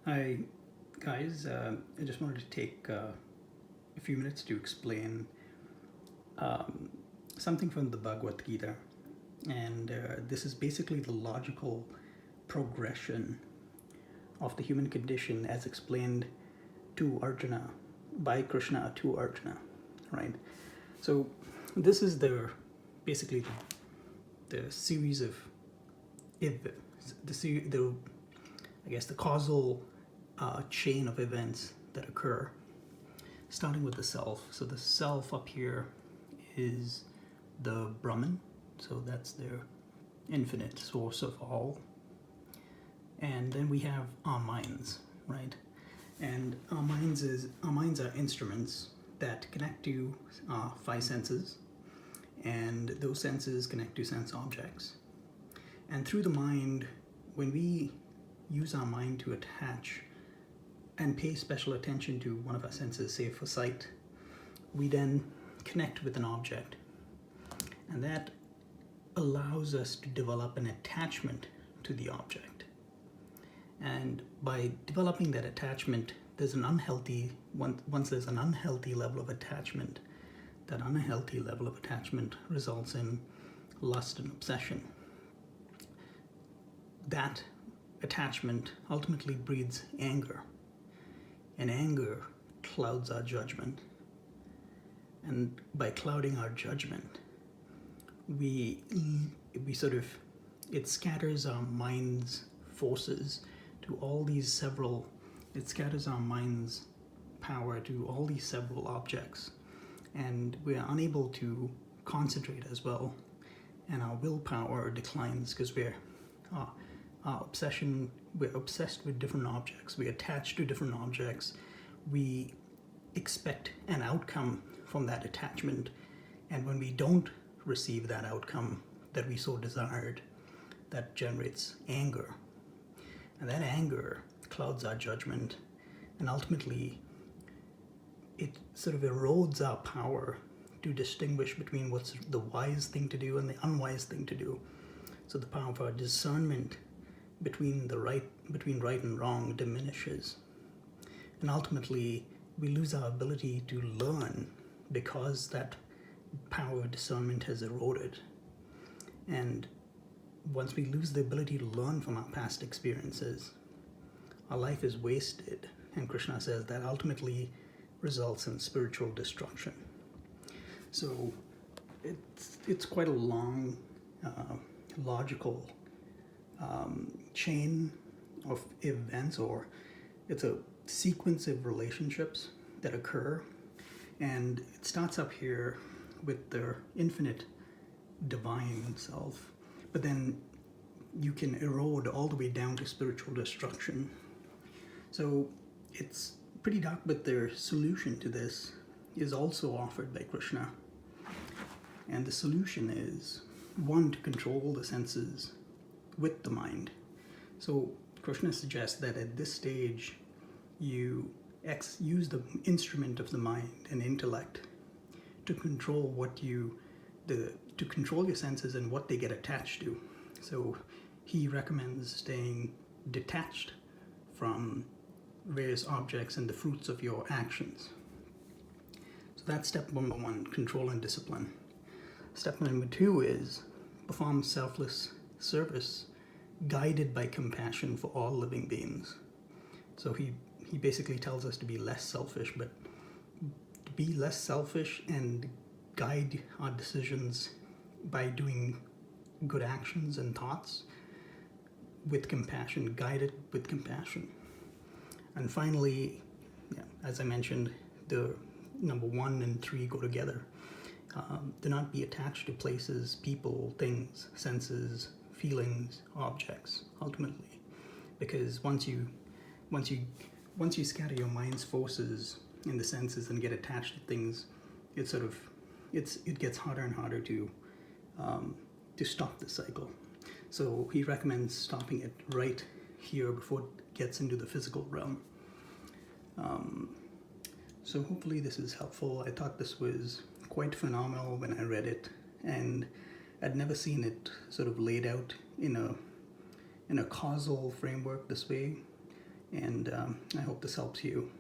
Hi, guys. I just wanted to take a few minutes to explain um, something from the Bhagavad Gita. And this is basically the logical progression of the human condition as explained to Arjuna, by Krishna to Arjuna, right? So, this is basically the series of the I guess the causal chain of events that occur, starting with the self. So the self up here is the Brahman, so that's their infinite source of all. And then we have our minds, right? And our minds are instruments that connect to five senses, and those senses connect to sense objects. And through the mind, when we use our mind to attach and pay special attention to one of our senses, say for sight, we then connect with an object. And that allows us to develop an attachment to the object. And by developing that attachment, there's an unhealthy, once there's an unhealthy level of attachment, that unhealthy level of attachment results in lust and obsession. That attachment ultimately breeds anger, and anger clouds our judgment. And by clouding our judgment, we sort of, it scatters our mind's forces to all these several, it scatters our mind's power to all these several objects, and we are unable to concentrate as well, and our willpower declines because we're obsessed with different objects, we attach to different objects, we expect an outcome from that attachment, and when we don't receive that outcome that we so desired, that generates anger, and that anger clouds our judgment, and ultimately it sort of erodes our power to distinguish between what's the wise thing to do and the unwise thing to do. So the power of our discernment between right and wrong diminishes, and ultimately we lose our ability to learn because that power of discernment has eroded. And once we lose the ability to learn from our past experiences, our life is wasted, and Krishna says that ultimately results in spiritual destruction. So it's quite a long logical chain of events, or it's a sequence of relationships that occur, and it starts up here with the infinite divine self, but then you can erode all the way down to spiritual destruction. So it's pretty dark, but their solution to this is also offered by Krishna, and the solution is one, to control the senses with the mind. So Krishna suggests that at this stage you use the instrument of the mind and intellect to control to control your senses and what they get attached to. So he recommends staying detached from various objects and the fruits of your actions. So that's step number one, control and discipline. Step number two is perform selfless service guided by compassion for all living beings. So he basically tells us to be less selfish, but to be less selfish and guide our decisions by doing good actions and thoughts with compassion, guided with compassion. And finally, as I mentioned, the number 1 and 3 go together. Do not be attached to places, people, things, senses, feelings, objects, ultimately. Because once you scatter your mind's forces in the senses and get attached to things, it gets harder and harder to stop the cycle. So he recommends stopping it right here before it gets into the physical realm. So hopefully this is helpful. I thought this was quite phenomenal when I read it, and I'd never seen it sort of laid out in a causal framework this way. And I hope this helps you